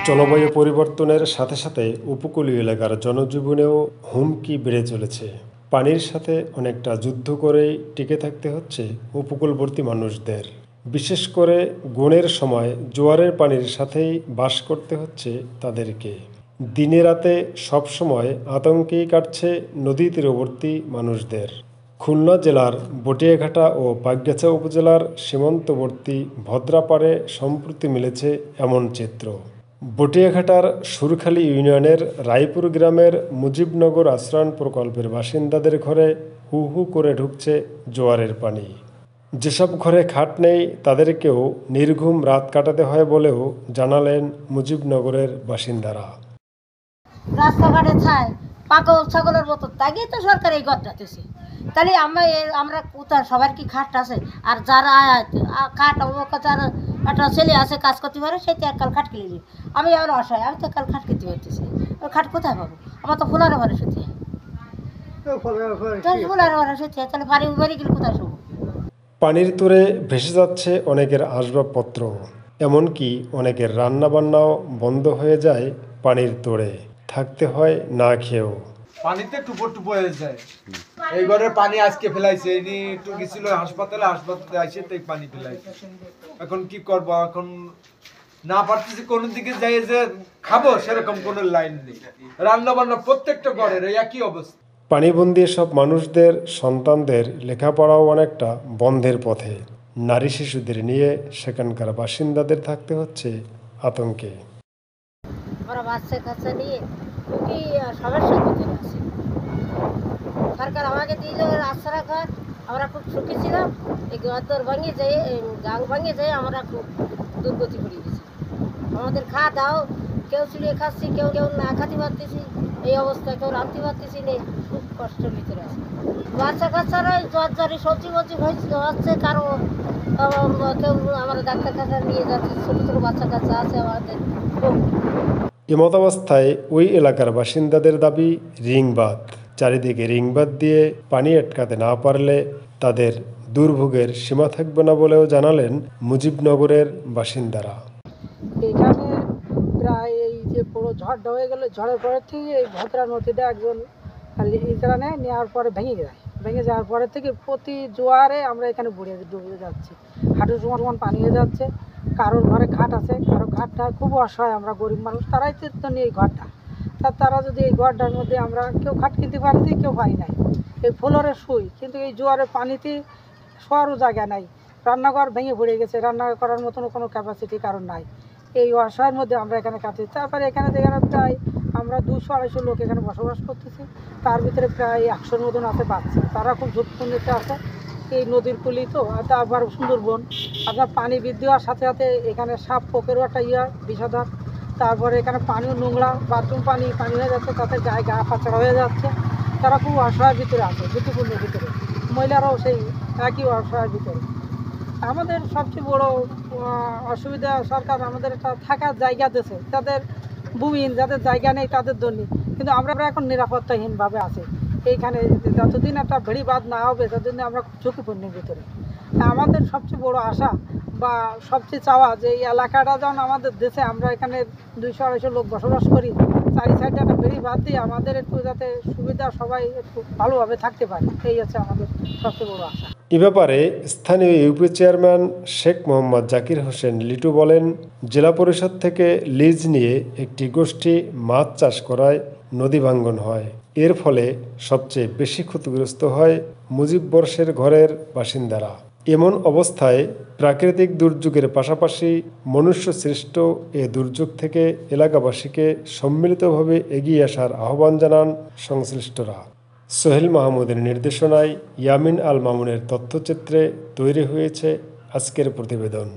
জলবায়ু পরিবর্তনের সাথে সাথে উপকূলীয় এলাকার জনজীবনেও হুমকি বেড়ে চলেছে। পানির সাথে অনেকটা যুদ্ধ করেই টিকে থাকতে হচ্ছে উপকূলবর্তী মানুষদের। বিশেষ করে গুণের সময় জোয়ারের পানির সাথেই বাস করতে হচ্ছে তাদেরকে। দিনে রাতে সবসময় আতঙ্কেই কাটছে নদী তীরবর্তী মানুষদের। খুলনা জেলার বটিয়াঘাটা ও বাগগাছা উপজেলার সীমান্তবর্তী ভদ্রাপাড়ে সম্প্রতি মিলেছে এমন চিত্র। বটিয়াঘাটার সুরখালী ইউনিয়নের রায়পুর গ্রামের মুজিবনগর আশ্রয়ণ প্রকল্পের বাসিন্দাদের ঘরে হু হু করে ঢুকছে জোয়ারের পানি। যেসব ঘরে খাট নেই তাদেরকেও নির্ঘুম রাত কাটাতে হয় বলেও জানালেন মুজিবনগরের বাসিন্দারা। রাস্তাঘাটে ছায় পাগল ছাগলের মতো তাগিয়ে তো সরকার এই গদ্দাতেছে, তাহলে আমরা কোথায় সবার কি খাট আছে? আর যারা খাট যার একটা ছেলে আছে কাজ করতে পারে সে তো এককাল খাট কিনে নিই। আমি আমার অসহায়, আমি তো এককাল খাট কিনতে পারতেছি, খাট কোথায় পাবো? আমার তো ফোলার ঘরে শুতে হয়, ফোলার ঘরে শুতে হয়, তাহলে বাড়ি বাড়ি গেলে কোথায় শুবো? পানির তোরে ভেসে যাচ্ছে অনেকের আসবাবপত্র, এমনকি অনেকের রান্নাবান্নাও বন্ধ হয়ে যায় পানির তোড়ে। থাকতে হয় না খেয়েও। পানিতে টুপো টুপো হয়ে যায়। এই ঘরে পানি আজকে ফেলাইছে, ইনি একটু গেছিল হাসপাতালে আসে তাই পানি ফেলাইছে। এখন কি করব? এখন না পারতেছি কোন দিকে যাই যে খাবো সেরকম কোনো লাইন নেই। রান্না বান্না প্রত্যেকটা ঘরের একই অবস্থা। পানিবন্দী সব মানুষদের সন্তানদের লেখাপড়াও অনেকটা বন্ধের পথে। নারী শিশুদের নিয়ে সেখানকার বাসিন্দাদের থাকতে হচ্ছে আতঙ্কে। আমরা বাচ্চা কাচ্চা নিয়ে খুবই সমস্যার ভিতরে আছি। সরকার আমাকে দিয়ে যে আশ্রা ঘর, আমরা খুব সুখী ছিলাম। এই ঘর ভাঙিয়ে যেয়ে গাং ভাঙিয়ে যেয়ে আমরা খুব দুর্গতি করে গেছি। আমাদের খাওয়া দাও কেউ চুলিয়ে খাচ্ছি, কেউ কেউ না খাতে পারতেছি, এই অবস্থায় কেউ রাঁধতে পারতেছি না, খুব কষ্টের ভিতরে আছে। বাচ্চা কাচ্চারা জ্বর সবজি মবজি হচ্ছে, কারো কেউ আমরা ডাক্তার কাছে নিয়ে যাচ্ছি, ছোটো ছোটো বাচ্চা কাচ্চা আছে আমাদের খুব। এমতাবস্থায় ওই এলাকার বাসিন্দাদের দাবি রিংবাদ। চারিদিকে রিংবাদ দিয়ে পানি আটকাতে না পারলে তাদের দুর্ভোগের সীমা থাকবে না বলেও জানালেন মুজিবনগরের বাসিন্দারা। এখানে প্রায় এই যে পুরো ঝড়টা হয়ে গেল, ঝড়ের পরের থেকে এই ভদ্রা নদীটা একজন ইজরা নেওয়ার পরে ভেঙে যাওয়ার পরে থেকে প্রতি জোয়ারে আমরা এখানে ডুবে যাচ্ছি। হাঁটু সমান পানি হয়ে যাচ্ছে। কারোর ঘরে খাট আছে, কারো ঘাটটা খুব অসহায়, আমরা গরিব মানুষ, তারাই তো নিয়ে এই ঘরটা। তারা যদি এই ঘরটার মধ্যে আমরা কেউ খাট কিনতে পারছি, কেউ পাই নাই, এই ফ্লোরে শুই, কিন্তু এই জোয়ারের পানিতে শোয়ারও জায়গা নাই। রান্নাঘর ভেঙে পড়ে গেছে, রান্না করার মতন কোনো ক্যাপাসিটি কারণ নাই। এই অসহায়ের মধ্যে আমরা এখানে কাটি। তারপরে এখানে প্রায় আমরা 200-250 লোক এখানে বসবাস করতেছি। তার ভিতরে প্রায় 100-র মতন আছে বাচ্চা, তারা খুব ঝুঁকিপূর্ণতে আছে। এই নদীর কুলি তো, আবার সুন্দরবন, আপনার পানি বৃদ্ধি হওয়ার সাথে সাথে এখানে সাপ পোকেরও একটা বিষাদর। তারপরে এখানে পানিও নোংরা, বাথরুম পানি হয়ে যাচ্ছে, তাতে গায়ে গা পাচারা হয়ে যাচ্ছে। তারা খুব অসহায়ের ভিতরে আছে, ঝুঁকিপূর্ণের ভিতরে। মহিলারাও সেই একই অসহায়ের ভিতরে। আমাদের সবচেয়ে বড় অসুবিধা, সরকার আমাদের একটা থাকার জায়গা দিয়েছে, তাদের ভূমিহীন যাদের জায়গা নেই তাদের জন্য, কিন্তু আমরা এখন নিরাপত্তাহীনভাবে আছি এইখানে। যতদিন একটা বেড়িবাঁধ না হবে ততদিন আমরা ঝুঁকিপূর্ণের ভিতরে। আমাদের সবচেয়ে বড় আশা বা সবচেয়ে চাওয়া যে এই এলাকাটা যেন আমাদের দেশে, আমরা এখানে 200-250 লোক বসবাস করি, চারি সাইডে একটা বেড়িবাঁধ দিয়ে আমাদের একটু যাতে সুবিধা, সবাই একটু ভালোভাবে থাকতে পারে, এই হচ্ছে আমাদের সবচেয়ে বড় আশা। এ ব্যাপারে স্থানীয় ইউপি চেয়ারম্যান শেখ মোহাম্মদ জাকির হোসেন লিটু বলেন, জেলা পরিষদ থেকে লিজ নিয়ে একটি গোষ্ঠী মাছ চাষ করায় নদী ভাঙ্গন হয়। এর ফলে সবচেয়ে বেশি ক্ষতিগ্রস্ত হয় মুজিববর্ষের ঘরের বাসিন্দারা। এমন অবস্থায় প্রাকৃতিক দুর্যোগের পাশাপাশি মনুষ্য সৃষ্ট এ দুর্যোগ থেকে এলাকাবাসীকে সম্মিলিতভাবে এগিয়ে আসার আহ্বান জানান সংশ্লিষ্টরা। সোহেল মাহমুদের নির্দেশনায় ইয়ামিন আল মামুনের তথ্যচিত্রে তৈরি হয়েছে আজকের প্রতিবেদন।